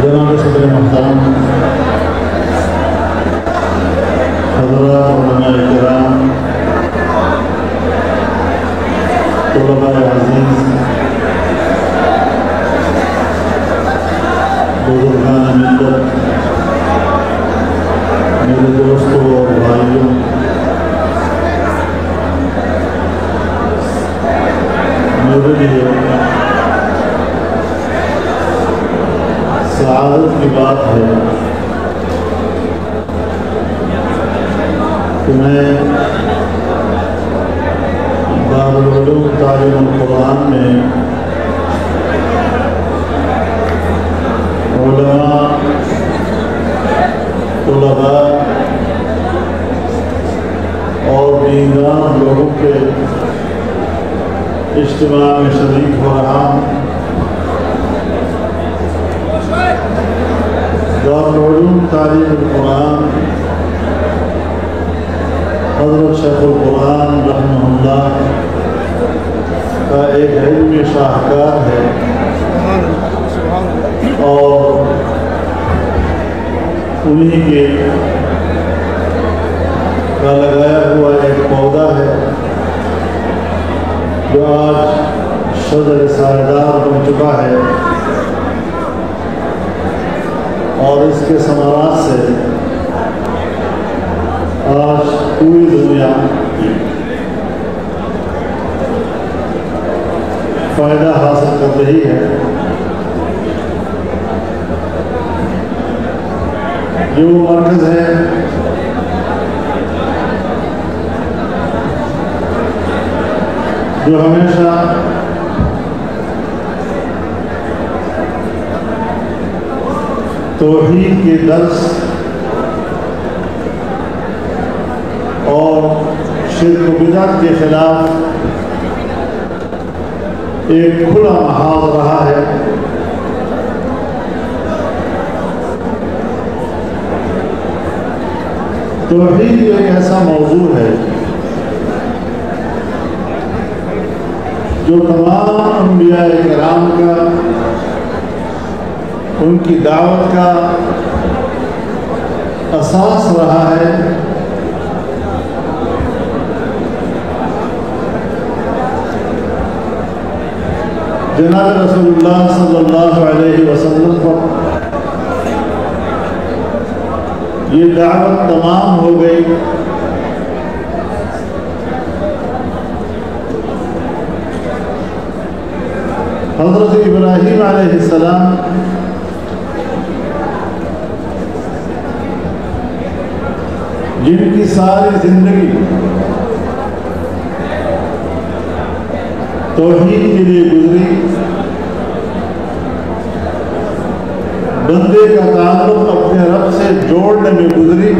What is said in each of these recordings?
جناب صدر محترم، حضرات علماء کرام، طلباء عزیز، بزرگان ملت، میرے دوستوں اور بھائیوں، میرے لیے سعادت کی بات ہے کہ میں دارالعلوم تعلیم القرآن میں علماء، طلباء اور دیندار لوگوں کے اجتماع میں شریک ہو رہا ہوں۔ دارالعلوم تعلیم القرآن حضرت شیخ القرآن رحمہ اللہ کا ایک علمی شاہکار ہے اور انہی کے کا لگایا ہوا ایک پودا ہے جو آج شجر سایہدار بن چکا ہے اور اس کے ثمرات سے آج پوری دنیا فائدہ حاصل کر رہی ہے۔ یہ وہ مرکز ہے جو ہمیشہ توحید کے درس اور شرک و بدعت کے خلاف ایک کھلا محاذ رہا ہے۔ توحید ایک ایسا موضوع ہے جو تمام انبیاء کرام کا، ان کی دعوت کا اساس رہا ہے۔ جناب رسول اللہ صلی اللہ علیہ وسلم پر یہ دعوت تمام ہو گئی۔ حضرت ابراہیم علیہ السلام جن کی ساری زندگی توحید کے لیے گزری، بندے کا تعلق اپنے رب سے جوڑنے میں گزری،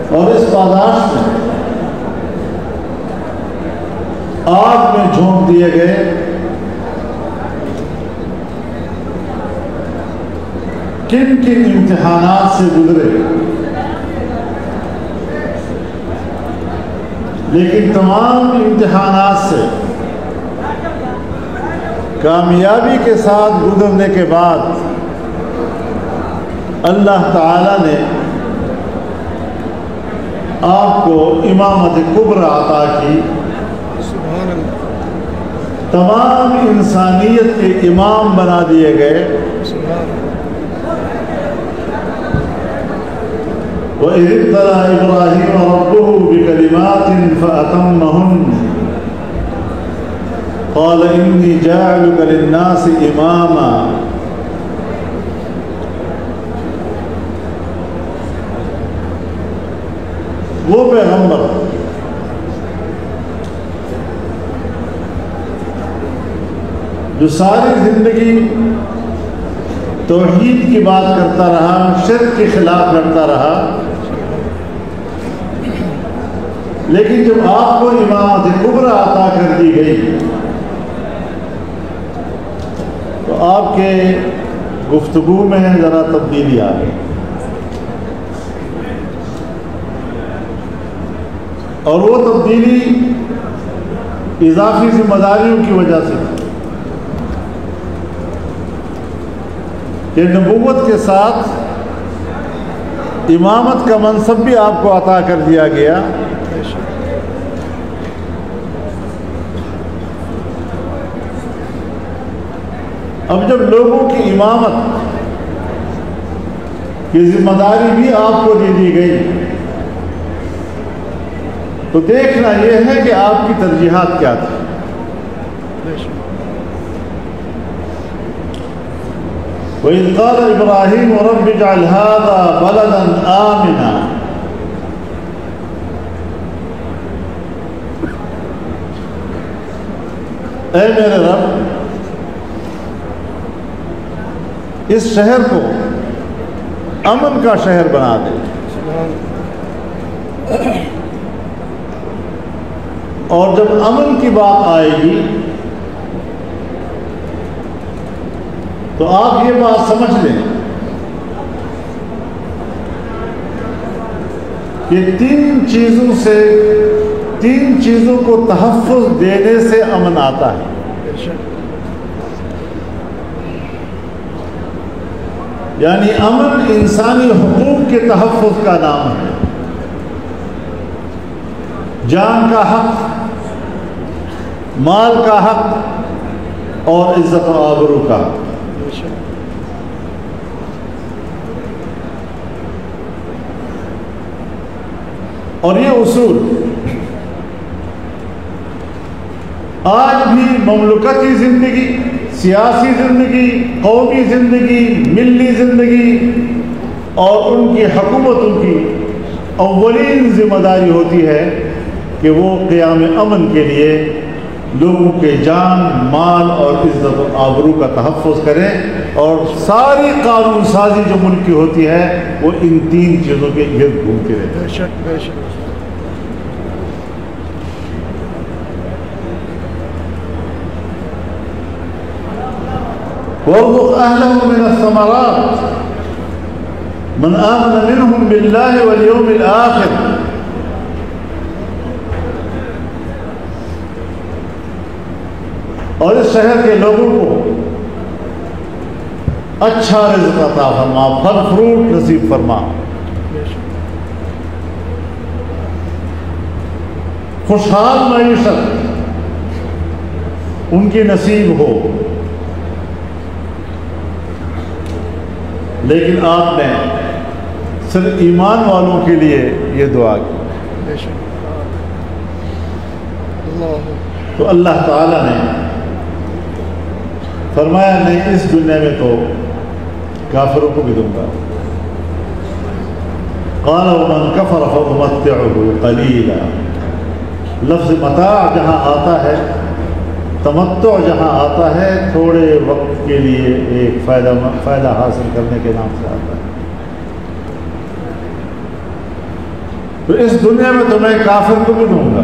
اور اس پاداش میں آگ میں جھونک دیے گئے۔ کن کن امتحانات سے گزرے، لیکن تمام امتحانات سے کامیابی کے ساتھ گزرنے کے بعد اللہ تعالیٰ نے آپ کو امامت کبریٰ عطا کی، تمام انسانیت کے امام بنا دیے گئے۔ وَإِذِ ابْتَلَىٰ إِبْرَاهِيمَ رَبُّهُ بِكَلِمَاتٍ فَأَتَمَّهُنَّ قَالَ إِنِّي جَاعِلُكَ لِلنَّاسِ إِمَامًا۔ وہ پیغمبر جو ساری زندگی توحید کی بات کرتا رہا، شرک کے خلاف لڑتا رہا، لیکن جب آپ کو امامت کبریٰ عطا کر دی گئی تو آپ کے گفتگو میں ذرا تبدیلی آ گئی، اور وہ تبدیلی اضافی ذمہ داریوں کی وجہ سے، کہ نبوت کے ساتھ امامت کا منصب بھی آپ کو عطا کر دیا گیا، اب جب لوگوں کی امامت کی ذمہ داری بھی آپ کو دے دی گئی تو دیکھنا یہ ہے کہ آپ کی ترجیحات کیا تھی۔ وَإِذْ قَالَ إِبْرَاهِيمُ رَبِّ اجْعَلْ هَذَا بَلَدًا آمِنًا، اے میرے رب اس شہر کو امن کا شہر بنا دے، اور جب امن کی بات آئے گی تو آپ یہ بات سمجھ لیں کہ تین چیزوں کو تحفظ دینے سے امن آتا ہے۔ یعنی امن انسانی حقوق کے تحفظ کا نام ہے، جان کا حق، مال کا حق اور عزت و آبرو کا حق۔ اور یہ اصول آج بھی مملکتی زندگی، سیاسی زندگی، قومی زندگی، ملی زندگی اور ان کی حکومتوں کی اولین ذمہ داری ہوتی ہے کہ وہ قیام امن کے لیے لوگوں کے جان، مال اور عزت و آبرو کا تحفظ کریں، اور ساری قانون سازی جو ملک کی ہوتی ہے وہ ان تین چیزوں کے گرد گھومتی رہتی ہے۔ بے شک وَارْزُقْ أَهْلَهُ مِنَ الثَّمَرَاتِ مَنْ آمَنَ مِنْهُمْ بِاللَّهِ وَالْيَوْمِ الْآخِرِ، اور اس شہر کے لوگوں کو اچھا رزق عطا فرما، پھل فروٹ نصیب فرما، خوشحال معیشت ان کی نصیب ہو۔ لیکن آپ نے صرف ایمان والوں کے لیے یہ دعا کی، تو اللہ تعالیٰ نے فرمایا نہیں، اس دنیا میں تو کافروں کو بھی دوں گا۔ قال ومن كفر فأمتعه قليلا، لفظ متاع جہاں آتا ہے، تمتع جہاں آتا ہے، تھوڑے وقت کے لیے ایک فائدہ حاصل کرنے کے نام سے آتا ہے۔ تو اس دنیا میں تو میں کافر کو بھی دوں گا،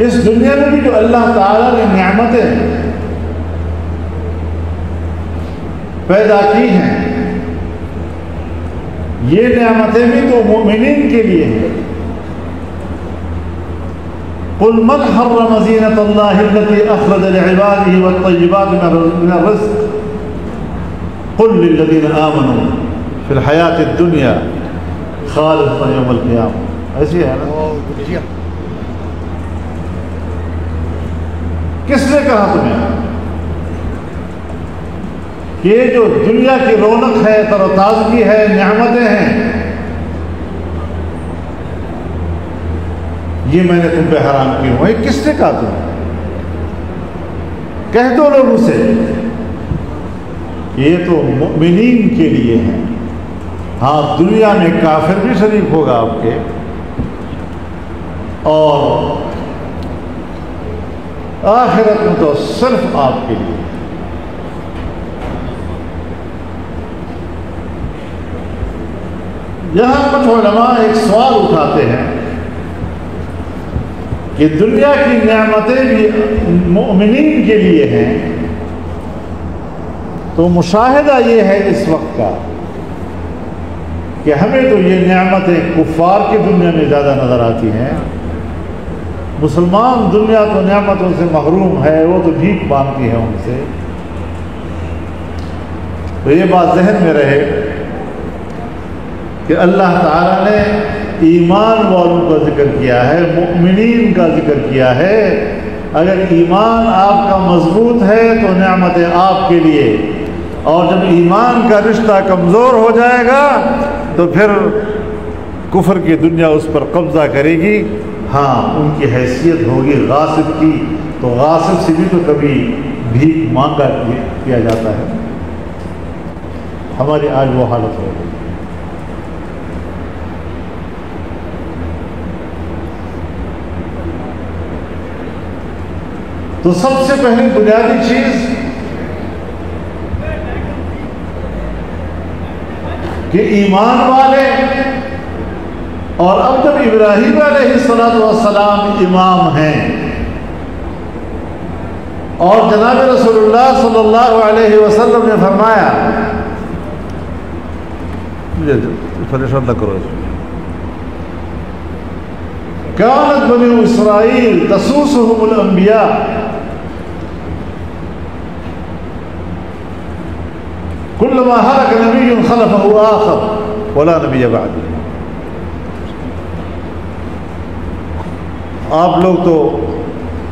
اس دنیا میں بھی جو اللہ تعالیٰ نے نعمتیں پیدا کی ہیں، یہ نعمتیں بھی تو مومنین کے لیے ہیں۔ قل من حرم زینة اللہ التي اخرج لعباده والطیبات من الرزق قل للذین آمنوا فی الحیاة الدنیا خالصۃ یوم القیامہ، ایسی ہے نا؟ کس نے کہا تمہیں کہ یہ جو دنیا کی رونق ہے، تر و تازگی ہے، نعمتیں ہیں، یہ میں نے تم پہ حرام کی ہوں؟ یہ کس نے کہا تمہیں؟ کہہ دو لوگوں سے یہ تو مؤمنین کے لیے ہیں۔ ہاں دنیا میں کافر بھی شریک ہوگا آپ کے، اور آخرت میں تو صرف آپ کے لیے۔ یہاں کچھ علماء ایک سوال اٹھاتے ہیں کہ دنیا کی نعمتیں بھی مؤمنین کے لیے ہیں، تو مشاہدہ یہ ہے اس وقت کا کہ ہمیں تو یہ نعمتیں کفار کی دنیا میں زیادہ نظر آتی ہیں، مسلمان دنیا تو نعمتوں سے محروم ہے، وہ تو بھیک مانگتی ہے ان سے، تو یہ بات ذہن میں رہے کہ اللہ تعالیٰ نے ایمان والوں کا ذکر کیا ہے، مؤمنین کا ذکر کیا ہے۔ اگر ایمان آپ کا مضبوط ہے تو نعمت آپ کے لیے، اور جب ایمان کا رشتہ کمزور ہو جائے گا تو پھر کفر کی دنیا اس پر قبضہ کرے گی۔ ہاں، ان کی حیثیت ہوگی غاصب کی، تو غاصب سے بھی تو کبھی بھیک مانگا کیا جاتا ہے۔ ہماری آج وہ حالت ہو گئی۔ تو سب سے پہلی بنیادی چیز کہ ایمان والے، اور اب جب ابراہیم علیہ السلام امام ہیں اور جناب رسول اللہ صلی اللہ علیہ وسلم نے فرمایا، پریشان نہ کرو، کانت بنی اسرائیل تسوسهم الانبیاء، كلما هلك نبي خلفه آخر ولا نبي بعده۔ آپ لوگ تو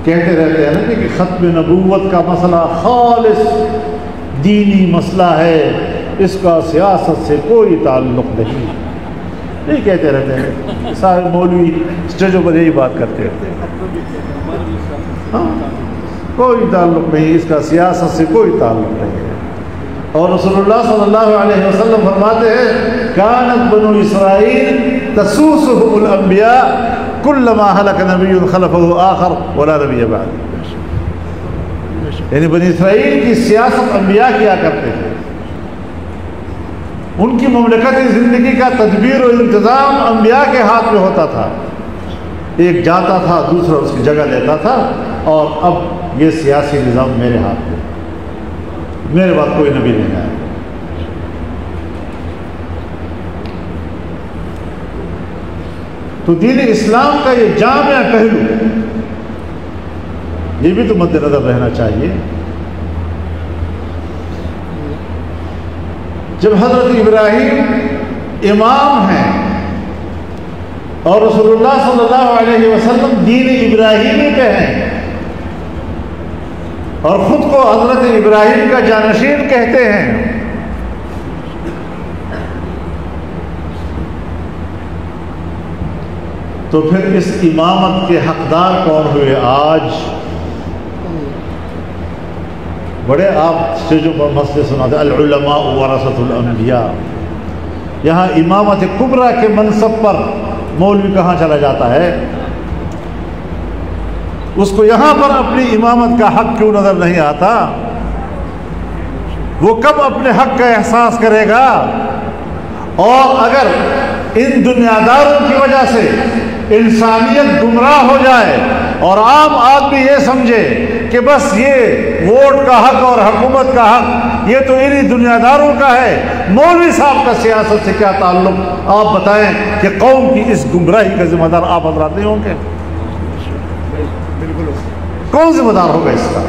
کہتے رہتے ہیں نا کہ ختم نبوت کا مسئلہ خالص دینی مسئلہ ہے، اس کا سیاست سے کوئی تعلق نہیں کہتے رہتے ہیں سارے مولوی اسٹیجوں پر یہی بات کرتے رہتے ہیں۔ ہاں، کوئی تعلق نہیں، اس کا سیاست سے کوئی تعلق نہیں ہے۔ اور رسول اللہ صلی اللہ علیہ وسلم فرماتے ہیں کانت بنو اسرائیل تسوسهم الانبیاء كلما هلك نبی خلفه آخر ولا نبی بعد۔ یعنی بنی اسرائیل کی سیاست انبیاء کیا کرتے تھے، ان کی مملکتی زندگی کا تدبیر و انتظام انبیاء کے ہاتھ میں ہوتا تھا۔ ایک جاتا تھا، دوسرا اس کی جگہ لیتا تھا، اور اب یہ سیاسی نظام میرے ہاتھ میں، میرے بعد کوئی نبی نہیں آیا۔ تو دین اسلام کا یہ جامع پہلو، یہ بھی تو مد نظر رہنا چاہیے۔ جب حضرت ابراہیم امام ہیں اور رسول اللہ صلی اللہ علیہ وسلم دین ابراہیمی پہ ہیں اور خود کو حضرت ابراہیم کا جانشین کہتے ہیں، تو پھر اس امامت کے حقدار کون ہوئے آج؟ بڑے آپ اسٹیجوں پر مسئلے سناتے، العلماء ورثۃ الانبیاء، یہاں امامت کبریٰ کے منصب پر مولوی کہاں چلا جاتا ہے؟ اس کو یہاں پر اپنی امامت کا حق کیوں نظر نہیں آتا؟ وہ کب اپنے حق کا احساس کرے گا؟ اور اگر ان دنیا داروں کی وجہ سے انسانیت گمراہ ہو جائے اور عام آدمی یہ سمجھے کہ بس یہ ووٹ کا حق اور حکومت کا حق یہ تو انہی دنیا داروں کا ہے، مولوی صاحب کا سیاست سے کیا تعلق؟ آپ بتائیں کہ قوم کی اس گمراہی کا ذمہ دار آپ حضرات نہیں ہوں گے؟ کون ذمہ دار ہوگا اس کا؟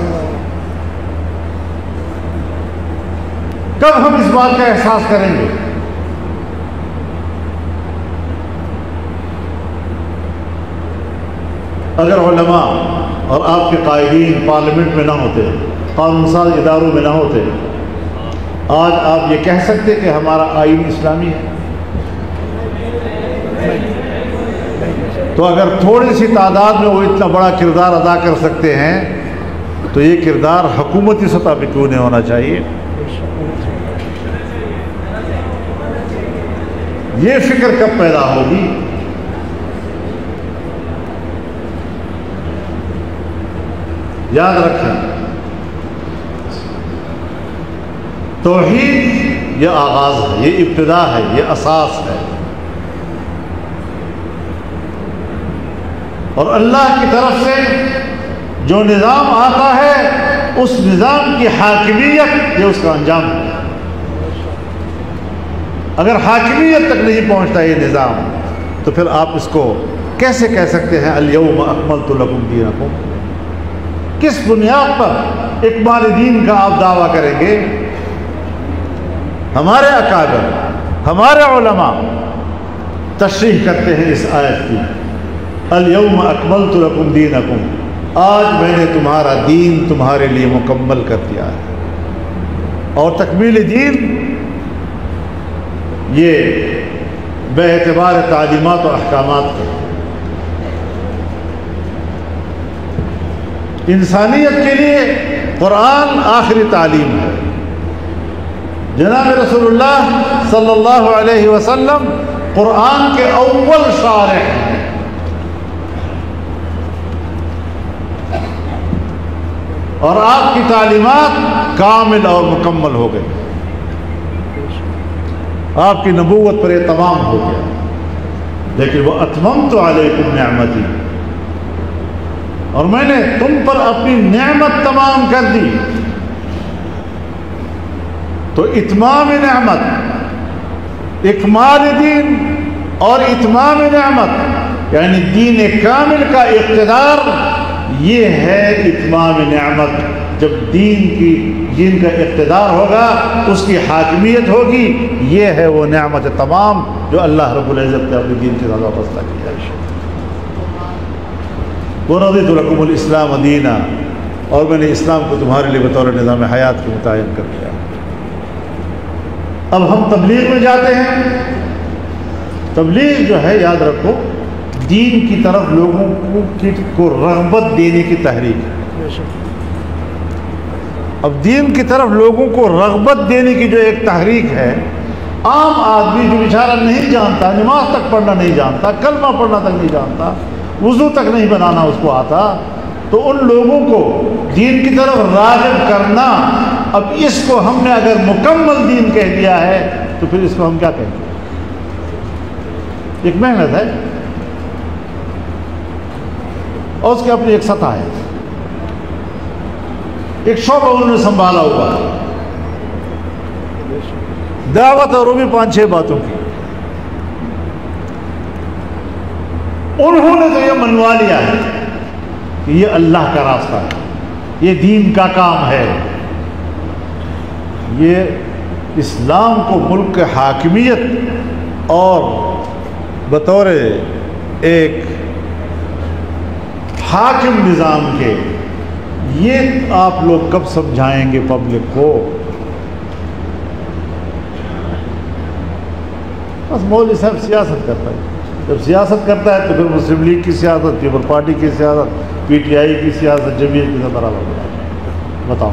کب ہم اس بات کا احساس کریں گے؟ اگر علماء اور آپ کے قائدین پارلیمنٹ میں نہ ہوتے، قانون ساز اداروں میں نہ ہوتے، آج آپ یہ کہہ سکتے کہ ہمارا آئین اسلامی ہے؟ تو اگر تھوڑی سی تعداد میں وہ اتنا بڑا کردار ادا کر سکتے ہیں تو یہ کردار حکومتی سطح پہ کیوں نہیں ہونا چاہیے؟ یہ فکر کب پیدا ہوگی؟ یاد رکھیں، توحید یہ آغاز ہے، یہ ابتدا ہے، یہ اساس ہے، اور اللہ کی طرف سے جو نظام آتا ہے اس نظام کی حاکمیت یہ اس کا انجام ہے۔ اگر حاکمیت تک نہیں پہنچتا یہ نظام تو پھر آپ اس کو کیسے کہہ سکتے ہیں الیوم اکملت لکم دینکم؟ کس بنیاد پر اکمال دین کا آپ دعویٰ کریں گے؟ ہمارے اکابر، ہمارے علماء تشریح کرتے ہیں اس آیت کی، الیوم اکملت لکم دینکم، آج میں نے تمہارا دین تمہارے لیے مکمل کر دیا ہے۔ اور تکمیل دین یہ بے اعتبار تعلیمات و احکامات کے انسانیت کے لیے قرآن آخری تعلیم ہے۔ جناب رسول اللہ صلی اللہ علیہ وسلم قرآن کے اول شارح ہیں، اور آپ کی تعلیمات کامل اور مکمل ہو گئی، آپ کی نبوت پر یہ تمام ہو گیا۔ لیکن وہ اتممت علیکم نعمتی، اور میں نے تم پر اپنی نعمت تمام کر دی۔ تو اتمام نعمت، اکمال دین اور اتمام نعمت یعنی دین کامل کا اقتدار، یہ ہے اتمام نعمت۔ جب دین کا اقتدار ہوگا، اس کی حاکمیت ہوگی، یہ ہے وہ نعمت تمام جو اللہ رب العزت نے اپنے دین کے ساتھ وابستہ کیا ہے۔ وَرَضِيتُ لَكُمُ الْإِسْلَامَ دِينًا، اور میں نے اسلام کو تمہارے لیے بطور نظام حیات کے متعین کر دیا۔ اب ہم تبلیغ میں جاتے ہیں۔ تبلیغ جو ہے، یاد رکھو، دین کی طرف لوگوں کو رغبت دینے کی تحریک ہے۔ اب دین کی طرف لوگوں کو رغبت دینے کی جو ایک تحریک ہے، عام آدمی جو بیچارہ نہیں جانتا، نماز تک پڑھنا نہیں جانتا، کلمہ پڑھنا تک نہیں جانتا، وضو تک نہیں بنانا اس کو آتا، تو ان لوگوں کو دین کی طرف راغب کرنا، اب اس کو ہم نے اگر مکمل دین کہہ دیا ہے تو پھر اس کو ہم کیا کہیں گے؟ ایک محنت ہے اور اس کی اپنی ایک سطح ہے، ایک شعبہ انہوں نے سنبھالا ہوا ہے، دعوت اور وہ بھی 5-6 باتوں کی۔ انہوں نے تو یہ منوا لیا ہے کہ یہ اللہ کا راستہ ہے، یہ دین کا کام ہے، یہ اسلام کو ملک حاکمیت اور بطور ایک حاکم نظام کے، یہ آپ لوگ کب سمجھائیں گے پبلک کو؟ بس مولوی صاحب سیاست کرتا ہے، جب سیاست کرتا ہے تو پھر مسلم لیگ کی سیاست، پیپل پارٹی کی سیاست، پی ٹی آئی کی سیاست، جمعیت کی سیاست برابر ہے۔ بتاؤ،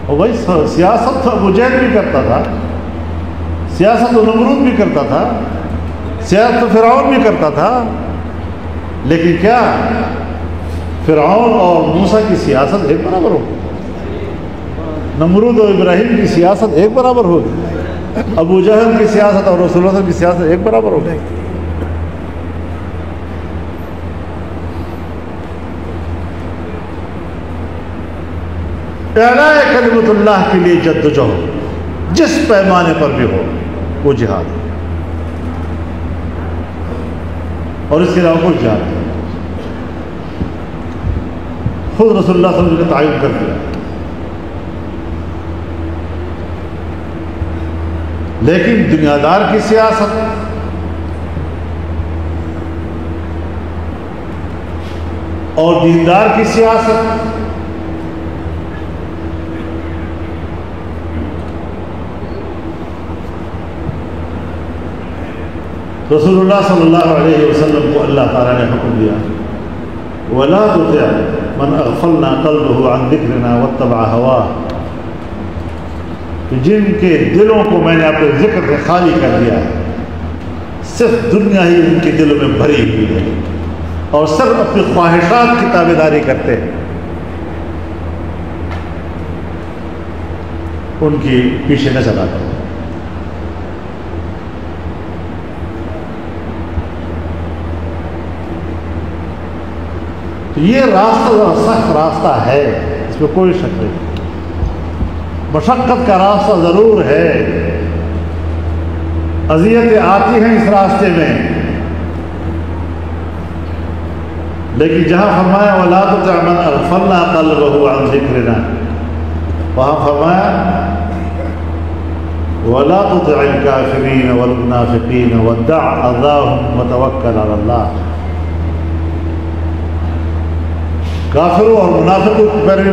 اور بھائی سیاست تو ابو جہل بھی کرتا تھا، سیاست تو نمرود بھی کرتا تھا، سیاست تو فرعون بھی کرتا تھا، لیکن کیا فرعون اور موسیٰ کی سیاست ایک برابر ہوگی؟ نمرود اور ابراہیم کی سیاست ایک برابر ہوگی؟ ابو جہل کی سیاست اور رسول اللہ کی سیاست ایک برابر ہو گئی؟ اعلاء کلمت اللہ کے لیے جد و جہد جس پیمانے پر بھی ہو وہ جہاد ہے، اور اس کے علاوہ کوئی جہاد نہیں۔ خود رسول اللہ صلی اللہ علیہ وسلم نے تعین کر دیا۔ لیکن دنیا دار کی سیاست اور دیندار کی سیاست رسول اللہ صلی اللہ علیہ وسلم کو اللہ تعالیٰ نے حکم دیا، وَلَا تُطِعْ مَنْ أَغْفَلْنَا قَلْبَهُ عَنْ ذِكْرِنَا وَاتَّبَعَ هَوَاهُ، کہ جن کے دلوں کو میں نے اپنے ذکر سے خالی کر دیا ہے، صرف دنیا ہی ان کے دلوں میں بھری ہوئی ہے، اور صرف اپنی خواہشات کی تابعداری کرتے ہیں، ان کی پیچھے نہ چلا کرو۔ تو یہ راستہ سخت راستہ ہے، اس میں کوئی شک نہیں، مشقت کا راستہ ضرور ہے، اذیتیں آتی ہیں اس راستے میں، لیکن جہاں فرمایا وَلَا تُطِعْ مَنْ أَغْفَلْنَا قَلْبَهُ عَنْ ذِكْرِنَا، وہاں فرمایا وَلَا تُطِعِ الْكَافِرِينَ وَالْمُنَافِقِينَ وَدَعْ أَذَاهُمْ وَتَوَكَّلْ عَلَى اللَّهِ. کافروں اور منافقوں پر